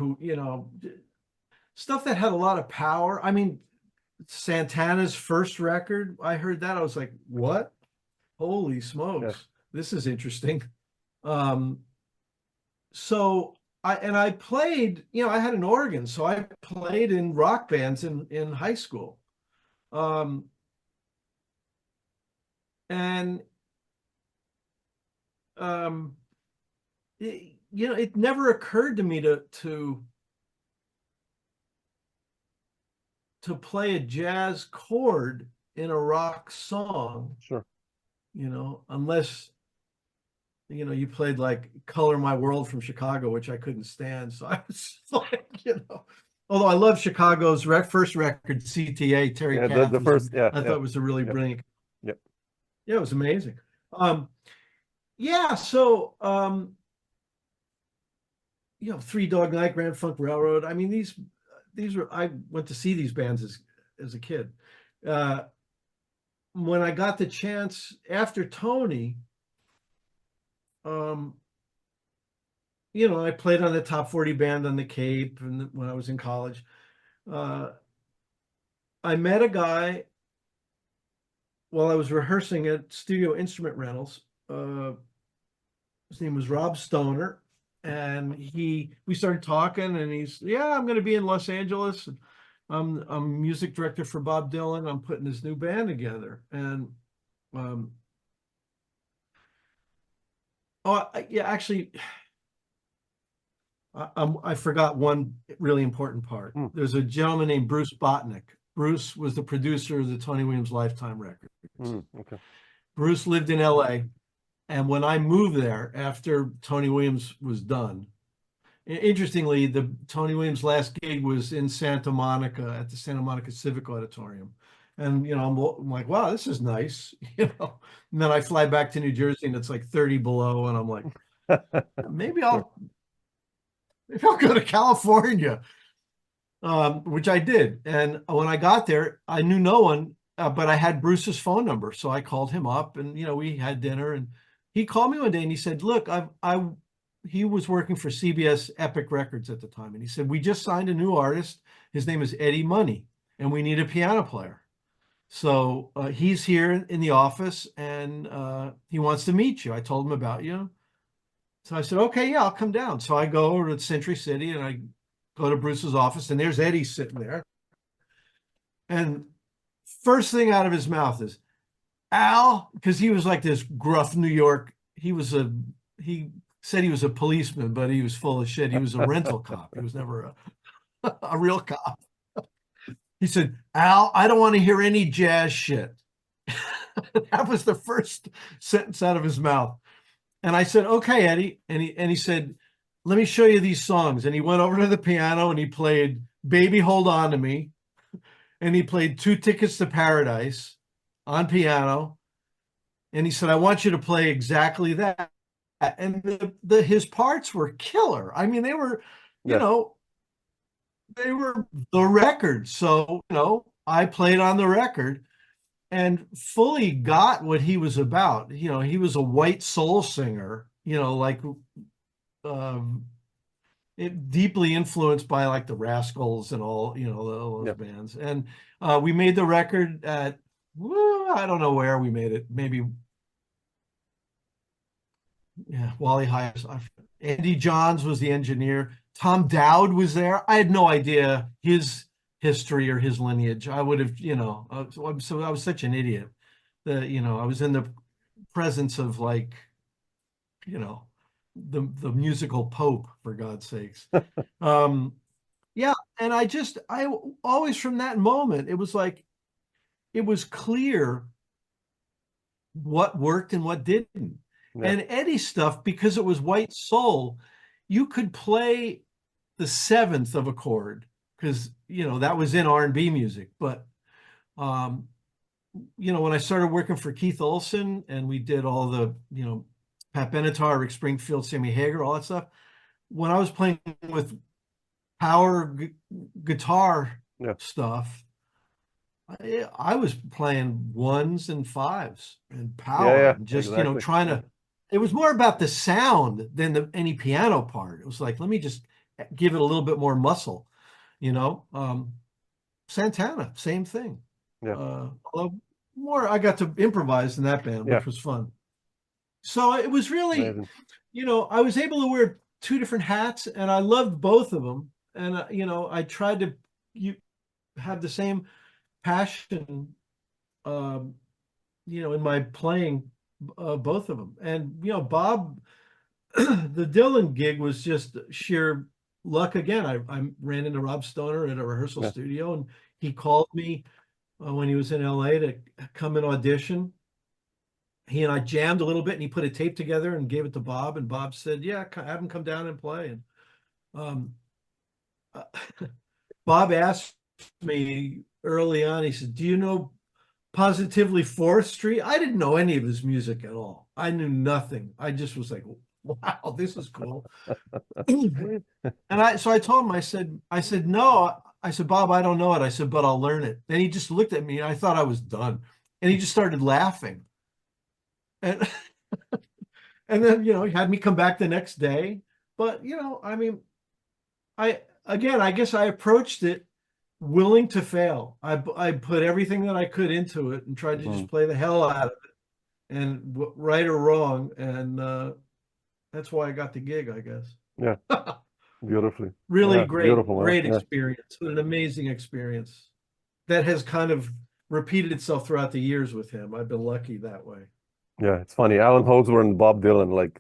stuff that had a lot of power. I mean, Santana's first record, I heard that, I was like, what? Holy smokes, this is interesting. So I played, I had an organ, so I played in rock bands in high school. And it never occurred to me to play a jazz chord in a rock song. sure. Unless you played like Color My World from Chicago, which I couldn't stand. So I was like, although I love Chicago's first record, CTA, Terry Yeah, Kath, the first, I thought it was a really Yep. brilliant. Yep. Yeah, it was amazing. Yeah, so Three Dog Night, Grand Funk Railroad. I mean, these were, I went to see these bands as a kid. When I got the chance after Tony, I played on the Top 40 band on the Cape, and when I was in college, I met a guy while I was rehearsing at Studio Instrument Rentals. His name was Rob Stoner, and we started talking, and he's, yeah, I'm going to be in Los Angeles. I'm music director for Bob Dylan. I'm putting this new band together, and actually, I forgot one really important part. There's a gentleman named Bruce Botnick. Bruce was the producer of the Tony Williams Lifetime records. Okay. Bruce lived in LA. And when I moved there after Tony Williams was done, interestingly, the Tony Williams last gig was in Santa Monica at the Santa Monica Civic Auditorium. And, I'm like, wow, this is nice, And then I fly back to New Jersey and it's like 30 below. And I'm like, maybe I'll go to California, which I did. And when I got there, I knew no one, but I had Bruce's phone number. So I called him up and, we had dinner, and he called me one day and he said, look, he was working for CBS Epic Records at the time. And he said, we just signed a new artist. His name is Eddie Money, and we need a piano player. So he's here in the office, and he wants to meet you. I told him about you. So I said, okay, yeah, I'll come down. So I go over to Century City, and I go to Bruce's office, and there's Eddie sitting there. And first thing out of his mouth is, Al, because he was like this gruff New York. He said he was a policeman, but he was full of shit. He was a rental cop. He was never a real cop. He said, Al, I don't want to hear any jazz shit. That was the first sentence out of his mouth. And I said, okay, Eddie. And he said, let me show you these songs. And he went over to the piano and he played Baby Hold On to Me. And he played Two Tickets to Paradise on piano. And he said, I want you to play exactly that. And his parts were killer. I mean, they were, you know, they were the record. So, I played on the record and fully got what he was about. He was a white soul singer, like deeply influenced by like the Rascals and all those bands. And we made the record at, I don't know where we made it. Maybe, Wally Hires. Andy Johns was the engineer. Tom Dowd was there. I had no idea his history or his lineage. I would have, so I was such an idiot that, I was in the presence of like, the musical Pope, for God's sakes. Yeah. And I always, from that moment, it was like, it was clear what worked and what didn't. And Eddie's stuff, because it was white soul, you could play the seventh of a chord because that was in R&B music. But when I started working for Keith Olsen and we did all the Pat Benatar, Rick Springfield, Sammy Hagar, all that stuff, when I was playing with power guitar stuff, I was playing ones and fives and power, and just trying to. It was more about the sound than any piano part. It was like, let me just give it a little bit more muscle, Santana, same thing. Although more, I got to improvise in that band, which was fun. So it was really, amazing. I was able to wear two different hats, and I loved both of them. And I tried to have the same passion, in my playing both of them. And Bob, the Dylan gig was just sheer luck again. I ran into Rob Stoner at a rehearsal studio, and he called me when he was in LA to come and audition. He and I jammed a little bit, and he put a tape together and gave it to Bob, and Bob said, yeah, have him come down and play. And Bob asked me early on, he said, do you know Positively 4th Street? I didn't know any of his music at all. I knew nothing. I just was like, wow, this is cool. And so I told him, I said, no. I said, Bob, I don't know it. I said, but I'll learn it. And he just looked at me, and I thought I was done. And he just started laughing. And and then, he had me come back the next day. But, I mean, I guess I approached it willing to fail. I put everything that I could into it and tried to just play the hell out of it, and right or wrong. And that's why I got the gig, I guess. Yeah. Beautifully. Really great experience. An amazing experience that has kind of repeated itself throughout the years with him. I've been lucky that way. Yeah, it's funny. Allan Holdsworth and Bob Dylan, like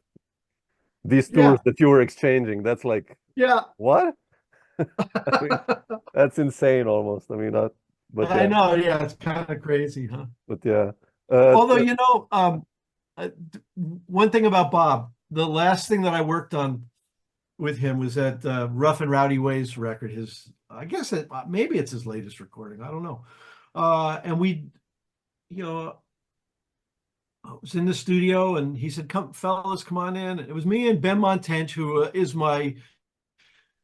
these tours that you were exchanging, that's like, what? I mean, that's insane almost. I mean, but I know, it's kind of crazy, huh? But yeah. Although, one thing about Bob, the last thing that I worked on with him was that Rough and Rowdy Ways record. I guess maybe it's his latest recording. I don't know. And we, I was in the studio, and he said, "Come, fellas, come on in." It was me and Ben Montench, who is my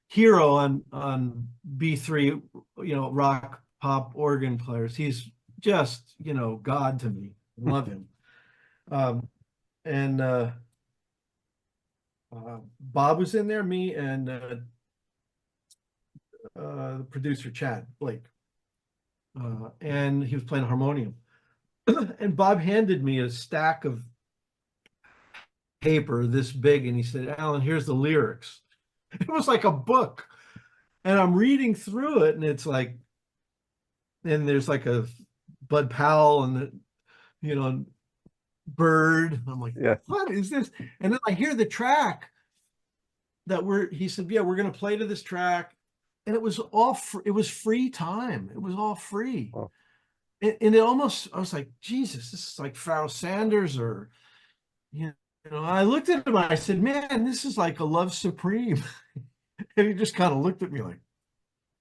hero on B3, rock pop organ players. He's just, God to me. Love him. And Bob was in there, me and the producer, Chad Blake. and he was playing harmonium. And Bob handed me a stack of paper this big, and he said, "Alan, here's the lyrics." It was like a book, and I'm reading through it, and it's like, and there's like a Bud Powell and the, you know, Bird. I'm like, Yeah. what is this? And then I hear the track that he said, yeah, we're going to play to this track. And it was it was free time. It was all free. Oh. And it almost, I was like, Jesus, this is like Pharoah Sanders or, you know, I looked at him and I said, man, this is like a Love Supreme. And he just kind of looked at me like,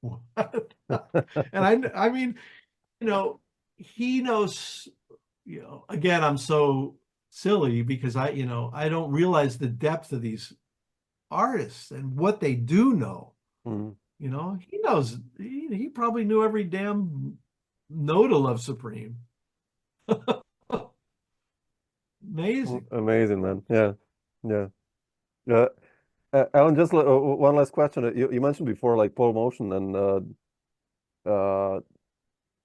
what? And I mean, you know, he knows, you know, again, I'm so silly because you know, I don't realize the depth of these artists and what they do know. Mm. You know, he knows, he probably knew every damn note of Love Supreme. Amazing. Amazing, man. Yeah. Yeah. Alan, just one last question. You mentioned before, like Paul Motion and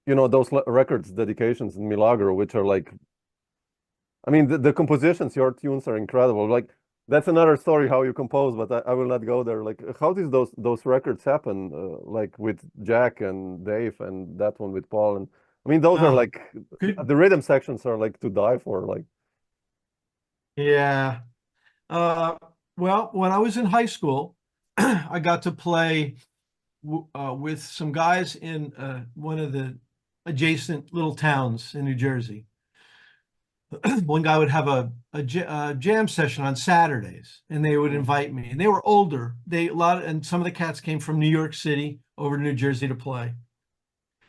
you know, those records, dedications in Milagro, which are like, I mean, the compositions, your tunes are incredible. Like that's another story how you compose, but I will not go there. Like, how did those records happen? Like with Jack and Dave, and that one with Paul, and I mean, those are like the rhythm sections are like to die for. Like, yeah. Well, when I was in high school, I got to play with some guys in one of the adjacent little towns in New Jersey. One guy would have a jam session on Saturdays, and they would invite me. And they were older. And some of the cats came from New York City over to New Jersey to play.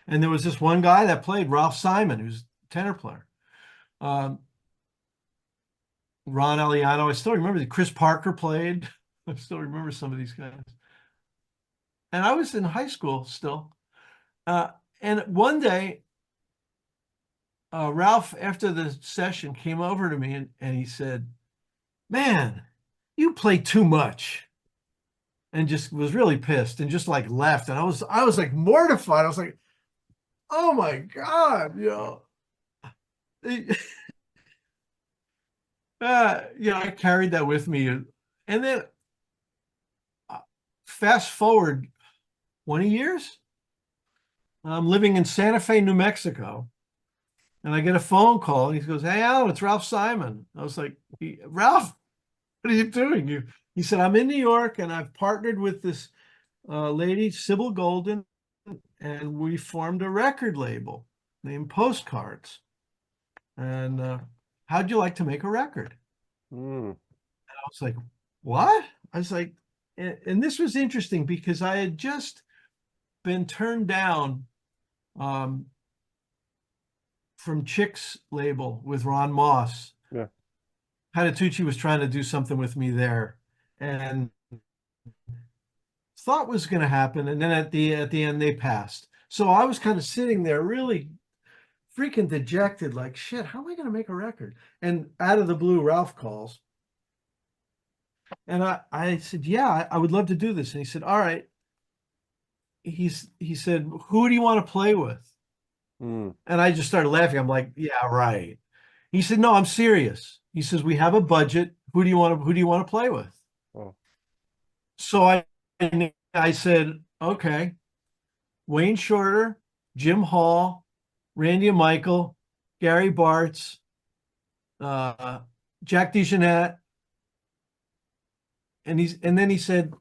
And there was this one guy that played, Ralph Simon, who's a tenor player. Ron Aliano. I still remember that Chris Parker played. I still remember some of these guys. And I was in high school still. And one day, Ralph, after the session, came over to me and he said, man, you play too much. And just was really pissed and just like left. And I was like mortified. I was like, oh my God, you know. You know, I carried that with me. And then fast forward 20 years, I'm living in Santa Fe, New Mexico. And I get a phone call. And he goes, hey, Alan, it's Ralph Simon. I was like, Ralph, what are you doing? He said, I'm in New York and I've partnered with this lady, Sybil Golden, and we formed a record label named Postcards. And how'd you like to make a record? And I was like, what? I was like, and this was interesting because I had just been turned down from Chick's label with Ron Moss. yeah. Patitucci was trying to do something with me there, and thought was going to happen. And then at the end, they passed. So I was kind of sitting there, really freaking dejected, like, shit, how am I going to make a record? And out of the blue, Ralph calls, and I said, yeah, I would love to do this. And he said, all right. He said, who do you want to play with? And I just started laughing. I'm like, yeah, right. He said, no, I'm serious. He says, we have a budget. Who do you want to play with? Oh. So I said, okay, Wayne Shorter, Jim Hall, Randy and Michael, Gary Bartz, Jack DeJohnette. And then he said,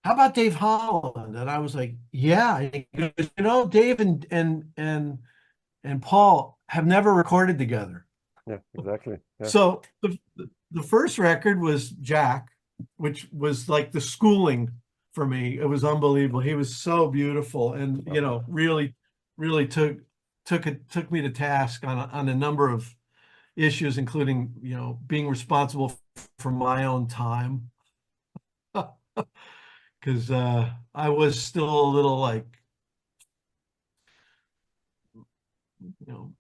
how about Dave Holland? And I was like, yeah. He goes, you know, Dave and Paul have never recorded together. Yeah, exactly. Yeah. So the first record was Jack, which was like the schooling for me. It was unbelievable. He was so beautiful, and you know, really took me to task on a number of issues, including, you know, being responsible for my own time. Because I was still a little like, you know,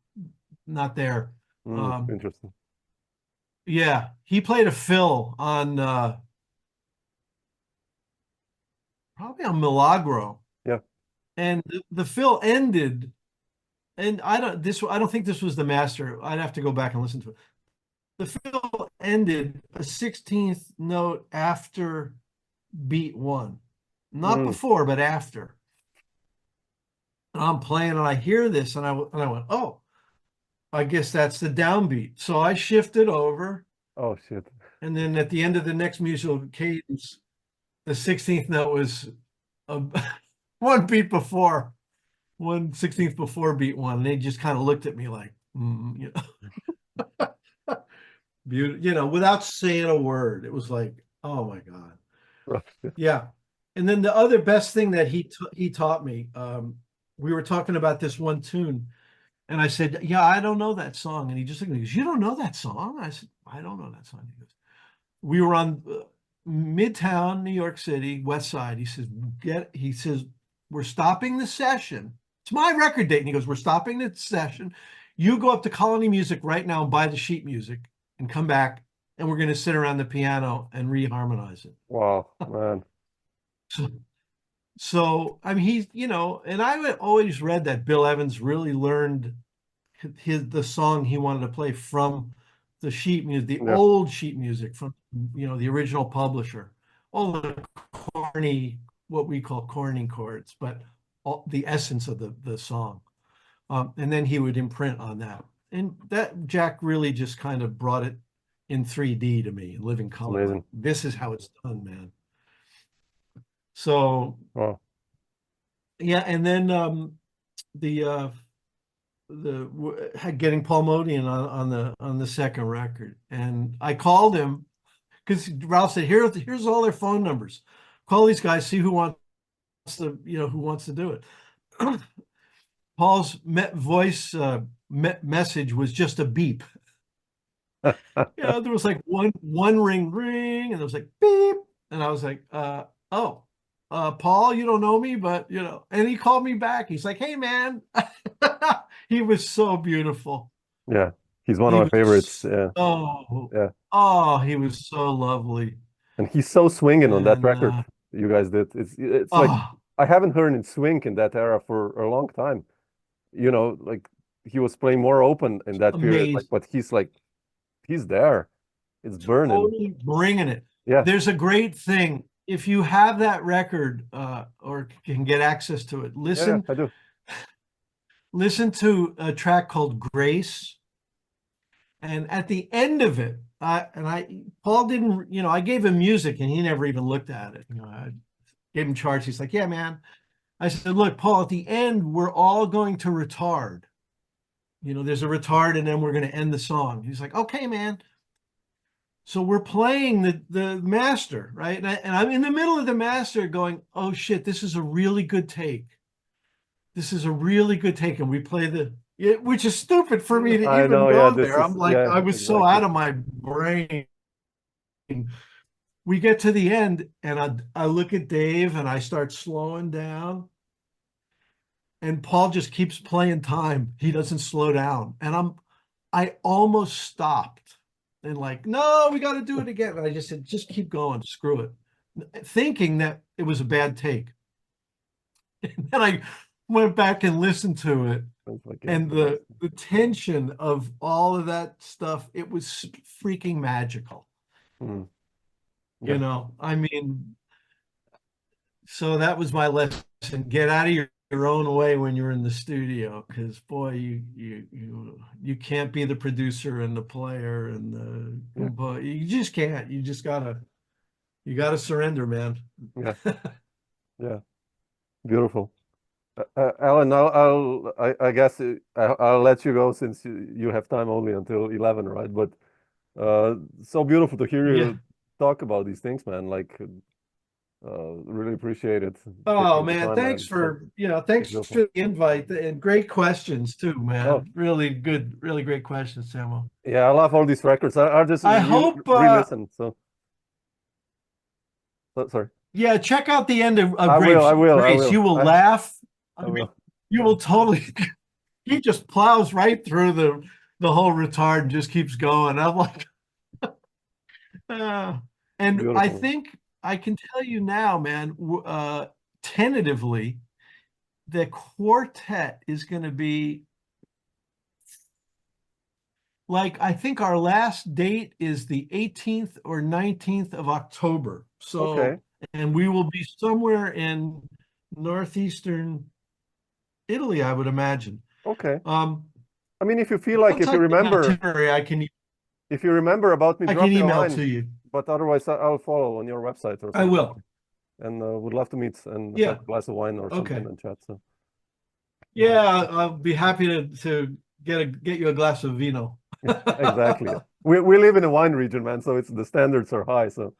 not there. Interesting. Yeah, he played a fill on probably on Milagro. Yeah. And the fill ended and I don't think this was the master. I'd have to go back and listen to it. The fill ended a 16th note after beat one, not before, but after. And I'm playing and I hear this and I went, oh, I guess that's the downbeat. So I shifted over. Oh shit. And then at the end of the next musical cadence, the 16th note was one beat before, 1/16 before beat one. And they just kind of looked at me like, you know, you know, without saying a word. It was like, oh my God. Yeah. And then the other best thing that he taught me, we were talking about this one tune, and I said, yeah, I don't know that song. And he just looked at me, he goes, you don't know that song? I said, I don't know that song. He goes, we were on Midtown, New York City, West Side. He says, we're stopping the session. It's my record date. And he goes, we're stopping the session. You go up to Colony Music right now and buy the sheet music and come back, and we're going to sit around the piano and reharmonize it. Wow, man. So I mean, he's, you know, and I always read that Bill Evans really learned the song he wanted to play from the sheet music, the old sheet music from, you know, the original publisher, all the corny, what we call corny chords, but the essence of the song. And then he would imprint on that. And that Jack really just kind of brought it in 3D to me, living color. Amazing. This is how it's done, man. So, yeah, and then getting Paul Motian on the second record, and I called him because Ralph said, here's all their phone numbers. Call these guys, see who wants to, you know, who wants to do it. Paul's voice message was just a beep. You know, there was like one ring, and there was like beep, and I was like, oh, Paul, you don't know me, but you know. And he called me back. He's like, hey, man. He was so beautiful. Yeah, he's one of my favorites. Yeah. Oh, yeah. Oh, he was so lovely. And he's so swinging on that record you guys did. It's like I haven't heard him swing in that era for a long time. You know, like he was playing more open in that period. Like, but he's there. It's burning. Totally bringing it. Yeah. There's a great thing. If you have that record or can get access to it, listen. Yeah, I do. Listen to a track called Grace. And at the end of it, Paul didn't, you know, I gave him music and he never even looked at it. You know, I gave him charge. He's like, yeah, man. I said, look, Paul, at the end, we're all going to retard. You know, there's a retard and then we're going to end the song. He's like, okay, man. So we're playing the master, right? And I'm in the middle of the master going, oh shit, this is a really good take. This is a really good take. And we play which is stupid for me to even go there. I'm like, I was so out of my brain. We get to the end and I look at Dave and I start slowing down. And Paul just keeps playing time. He doesn't slow down. And I almost stopped. And like, no, we got to do it again. And I just said, just keep going, screw it. Thinking that it was a bad take. And then I went back and listened to it. And the tension of all of that stuff, it was freaking magical. Yeah. You know, I mean, so that was my lesson. Get out of your own way when you're in the studio, because boy, you can't be the producer and the player and you just can't. You just gotta surrender, man. Yeah. Yeah. Beautiful. Alan, I guess I'll let you go since you have time only until 11, right? But so beautiful to hear you talk about these things, man. Like really appreciate it. Oh man, thanks for thanks for the invite and great questions too, man. Really good, really great questions, Samo. Yeah, I love all these records. I hope re-listen. So sorry. Yeah, check out the end of Grace. I will. You will laugh. I mean, you will totally. He just plows right through the whole retard and just keeps going. I'm like, and beautiful. I think I can tell you now, man. Tentatively, the quartet is going to be like I think our last date is the 18th or 19th of October. Okay. So, and we will be somewhere in northeastern Italy, I would imagine. Okay. Um, I mean, if you feel like, Once I get an itinerary, if you remember about me, I can drop me a email line. to you. But otherwise, I'll follow on your website or I something. will. And would love to meet and Yeah. have a glass of wine or something Okay. and chat. So Yeah, I'll be happy to get you a glass of vino. exactly. We live in a wine region, man, so it's the standards are high. So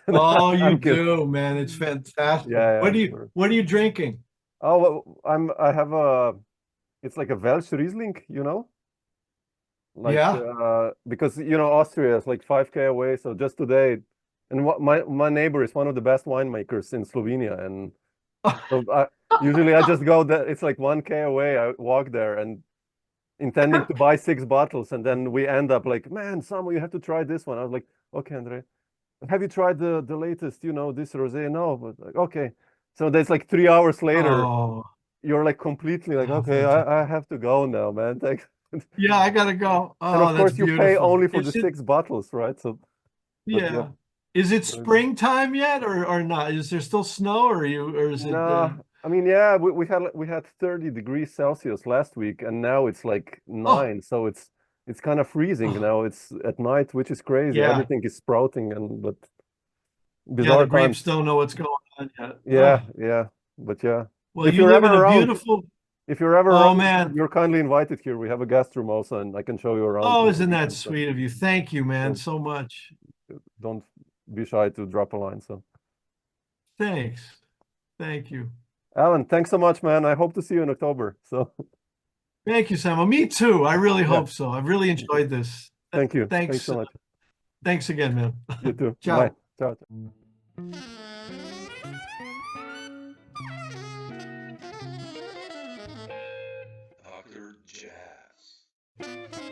Oh, you I'm kidding. do, man. It's fantastic. Yeah, sure. What are you drinking? Oh, well, I have it's like a Welsh Riesling, you know? Like Yeah. because Austria is like 5K away, so just today, and what my neighbor is one of the best winemakers in Slovenia, and so usually I just go there. It's like 1K away. I walk there and intending to buy 6 bottles, and then we end up like, man, Samo, you have to try this one. I was like, okay, Andre, have you tried the latest, this rosé? No, but like, okay. So that's like 3 hours later, Oh, you're like completely like, okay, fantastic. I have to go now, man. Thanks. Yeah, I gotta go. And Oh, of that's course, you pay beautiful. only for the 6 bottles, right? So, but yeah. Yeah. Is it springtime yet or not? Is there still snow or is it No, I mean, yeah, we had 30 degrees Celsius last week, and now it's like oh, 9, so it's kind of freezing oh, now. It's at night, which is crazy. yeah. Everything is sprouting, but Yeah, the bizarre grapes times. don't know what's going on yet. Yeah, yeah, but yeah. Well, If you you're live ever in a around, beautiful. if you're ever Oh around, man. you're kindly invited here. We have a guest room also, and I can show you around Oh, in the isn't that weekend. So sweet of you? Thank you, man, so so much. don't be shy to drop a line. So, Thanks. Thank you. Alan, thanks so much, man. I hope to see you in October. So, Thank you, Samo. Me too. I really yeah, hope so. I've really enjoyed this. thank you. Thanks Thanks. so much. Thanks again, man. You too. Bye. Ciao. Ciao. Dr. Jazz.